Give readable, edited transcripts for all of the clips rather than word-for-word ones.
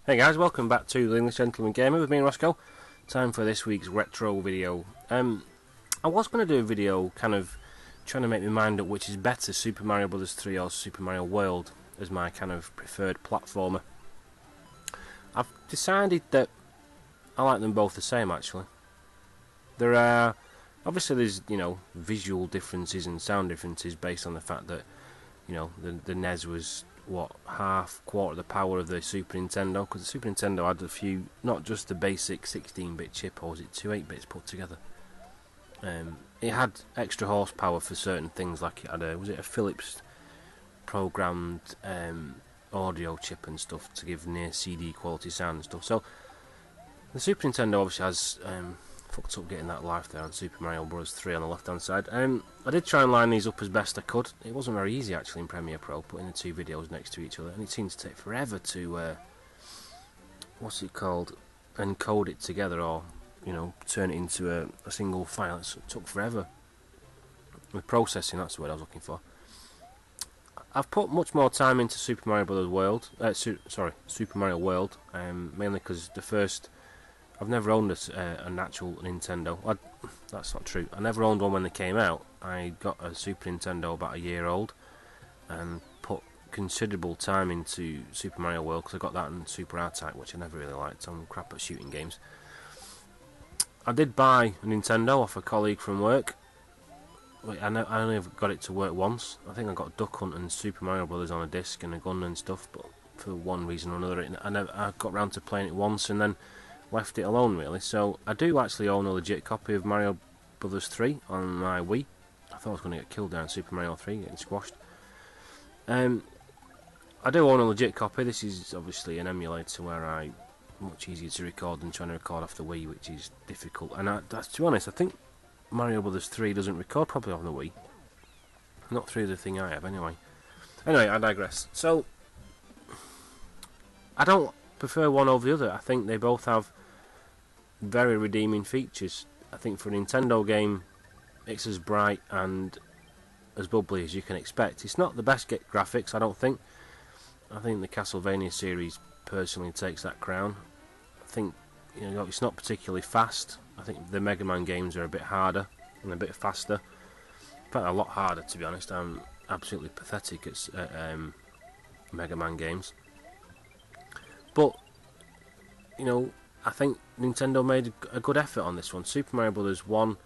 Hey guys, welcome back to the English Gentleman Gamer with me and Roscoe. Time for this week's retro video. I was going to do a video kind of trying to make my mind up which is better, Super Mario Bros. 3 or Super Mario World as my kind of preferred platformer. I've decided that I like them both the same actually. There are, obviously there's, visual differences and sound differences based on the fact that, the NES was quarter the power of the Super Nintendo, because the Super Nintendo had a few, not just the basic 16-bit chip, or was it two 8-bits put together. It had extra horsepower for certain things, like it had a Philips programmed audio chip and stuff to give near CD quality sound and stuff. So the Super Nintendo obviously has fucked up getting that life there on Super Mario Bros. 3 on the left hand side. I did try and line these up as best I could. It wasn't very easy actually in Premiere Pro, putting the two videos next to each other, and it seems to take forever to encode it together, or turn it into a single file. It took forever with processing. That's the word I was looking for. I've put much more time into Super Mario Bros. World. Super Mario World, mainly because I've never owned an actual Nintendo. That's not true. I never owned one when they came out. I got a Super Nintendo about a year old and put considerable time into Super Mario World because I got that in Super R-Type, which I never really liked. I'm crap at shooting games. I did buy a Nintendo off a colleague from work. I only ever got it to work once. I think I got Duck Hunt and Super Mario Brothers on a disc and a gun and stuff, but for one reason or another, I got round to playing it once and then left it alone really. So I do actually own a legit copy of Mario Bros. 3 on my Wii. I thought I was going to get killed down Super Mario 3, getting squashed. I do own a legit copy. This is obviously an emulator where much easier to record than trying to record off the Wii, which is difficult. And that's, to be honest, I think Mario Bros. 3 doesn't record properly on the Wii. Not through the thing I have anyway. Anyway, I digress. So I don't prefer one over the other. I think they both have very redeeming features. I think for a Nintendo game, it's as bright and as bubbly as you can expect. It's not the best graphics, I don't think. I think the Castlevania series personally takes that crown. I think it's not particularly fast. I think the Mega Man games are a bit harder and a bit faster. In fact, a lot harder, to be honest. I'm absolutely pathetic at Mega Man games. But I think Nintendo made a good effort on this one. Super Mario Bros. 1,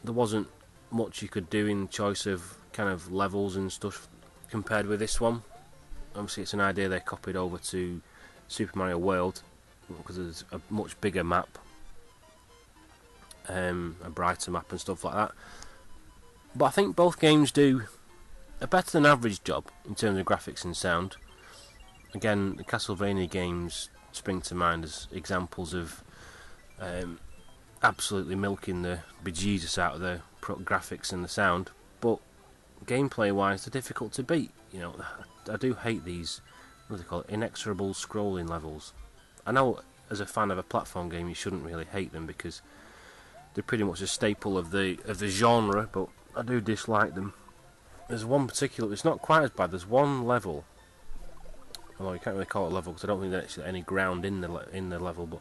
there wasn't much you could do in choice of kind of levels and stuff compared with this one. Obviously it's an idea they copied over to Super Mario World because there's a much bigger map, a brighter map and stuff like that. But I think both games do a better than average job in terms of graphics and sound. Again, the Castlevania games spring to mind as examples of absolutely milking the bejesus out of the graphics and the sound, but gameplay wise they're difficult to beat. I do hate these, what do they call it, inexorable scrolling levels. I know as a fan of a platform game you shouldn't really hate them because they're pretty much a staple of the genre, but I do dislike them. There's one particular, it's not quite as bad, there's one level, although you can't really call it a level because I don't think there's actually any ground in the level, but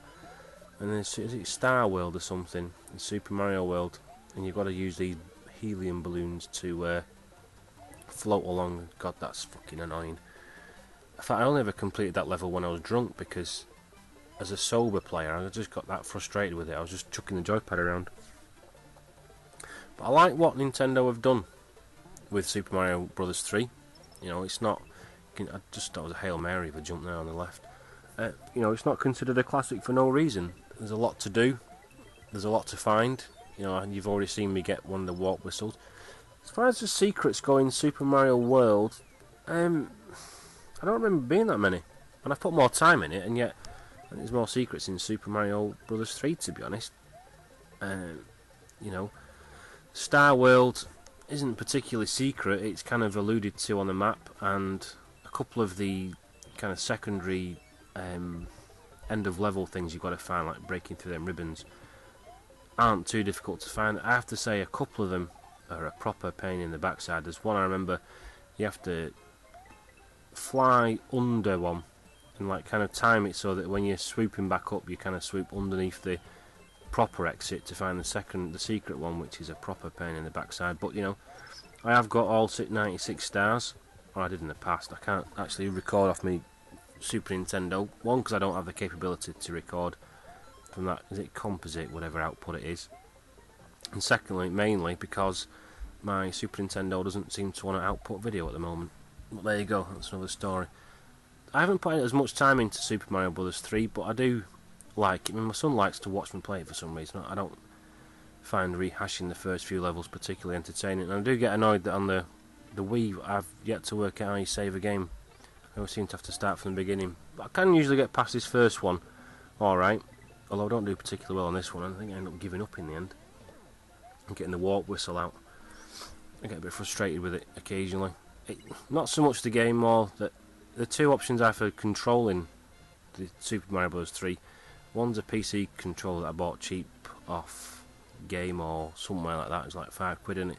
and then is it Star World or something in Super Mario World, and you've got to use these helium balloons to float along. God, that's fucking annoying. In fact, I only ever completed that level when I was drunk because as a sober player I just got that frustrated with it. I was just chucking the joypad around. But I like what Nintendo have done with Super Mario Bros. 3. It's not, I just thought it was a Hail Mary if I jumped there on the left. It's not considered a classic for no reason. There's a lot to do. There's a lot to find. You've already seen me get one of the warp whistles. As far as the secrets go in Super Mario World, I don't remember being that many. And I've put more time in it, and yet there's more secrets in Super Mario Bros. 3, to be honest. Star World isn't particularly secret. It's kind of alluded to on the map, and a couple of the kind of secondary end of level things you've got to find, like breaking through them ribbons, aren't too difficult to find. I have to say a couple of them are a proper pain in the backside. There's one I remember you have to fly under one and like kind of time it so that when you're swooping back up, you kind of swoop underneath the proper exit to find the secret one, which is a proper pain in the backside. But you know, I have got all 96 stars, or I did in the past. I can't actually record off my Super Nintendo, one because I don't have the capability to record from that, is it composite, whatever output it is, and secondly, mainly because my Super Nintendo doesn't seem to want to output video at the moment. But there you go, that's another story. I haven't put as much time into Super Mario Bros. 3, but I do like it. I mean, my son likes to watch me play it for some reason. I don't find rehashing the first few levels particularly entertaining, and I do get annoyed that on the Wii I've yet to work out how you save a game. I always seem to have to start from the beginning, but I can usually get past this first one alright, although I don't do particularly well on this one. I think I end up giving up in the end and getting the warp whistle out. I get a bit frustrated with it occasionally. Not so much the game, more that the two options I have for controlling the Super Mario Bros. 3, one's a PC controller that I bought cheap off Game or somewhere like that. It's like £5 in it.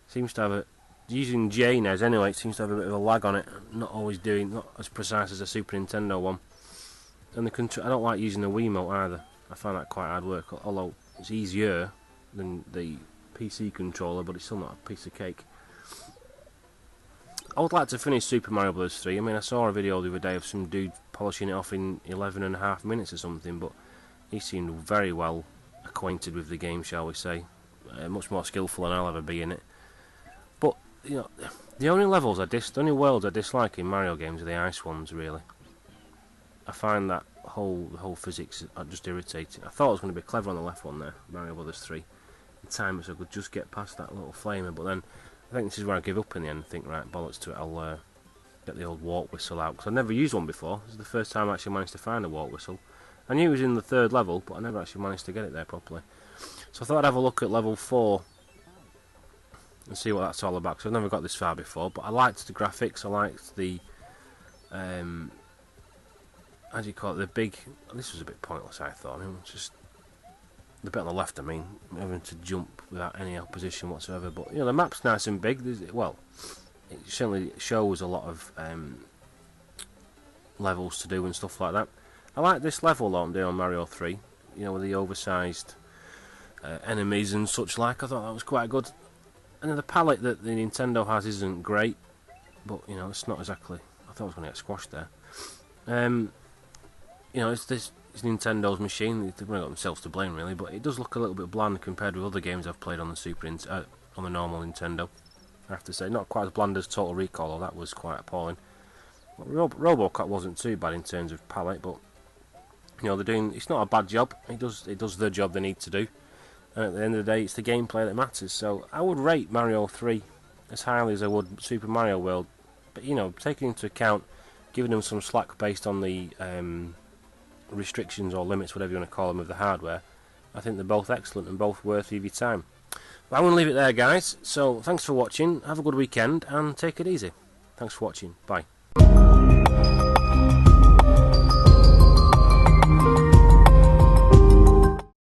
Seems to have a, using JNES anyway, it seems to have a bit of a lag on it. Not as precise as a Super Nintendo one. And I don't like using the Wiimote either. I find that quite hard work, although it's easier than the PC controller, but it's still not a piece of cake. I would like to finish Super Mario Bros. 3. I mean, I saw a video the other day of some dude polishing it off in 11.5 minutes or something, but he seemed very well acquainted with the game, shall we say. Much more skillful than I'll ever be in it. But, you know, the only worlds I dislike in Mario games are the ice ones, really. I find that the whole physics are just irritating. I thought it was going to be clever on the left one there, Mario Bros. 3. The time so I could just get past that little flamer, but then I think this is where I give up in the end and think, right, bollocks to it, I'll get the old warp whistle out, because I've never used one before. This is the first time I actually managed to find a warp whistle. I knew it was in the 3rd level, but I never actually managed to get it there properly. So I thought I'd have a look at level 4 and see what that's all about, because I've never got this far before, but I liked the graphics, I liked the, how do you call it, the big, this was a bit pointless I thought, I mean, just the bit on the left, I mean, having to jump without any opposition whatsoever. But you know, the map's nice and big. Well, it certainly shows a lot of levels to do and stuff like that. I like this level that I'm doing on Mario 3. You know, with the oversized enemies and such like. I thought that was quite good. And then the palette that the Nintendo has isn't great, but you know, it's not exactly. I thought I was going to get squashed there. You know, it's Nintendo's machine. They've got themselves to blame, really, but it does look a little bit bland compared with other games I've played on the on the normal Nintendo. I have to say, not quite as bland as Total Recall, or that was quite appalling. But RoboCop wasn't too bad in terms of palette, but you know, it's not a bad job. It does the job they need to do, and at the end of the day, it's the gameplay that matters. So I would rate Mario 3 as highly as I would Super Mario World, but you know, taking into account, giving them some slack based on the restrictions or limits, whatever you want to call them, of the hardware, I think they're both excellent and both worthy of your time. But I'm going to leave it there, guys. So thanks for watching, have a good weekend and take it easy. Thanks for watching, bye.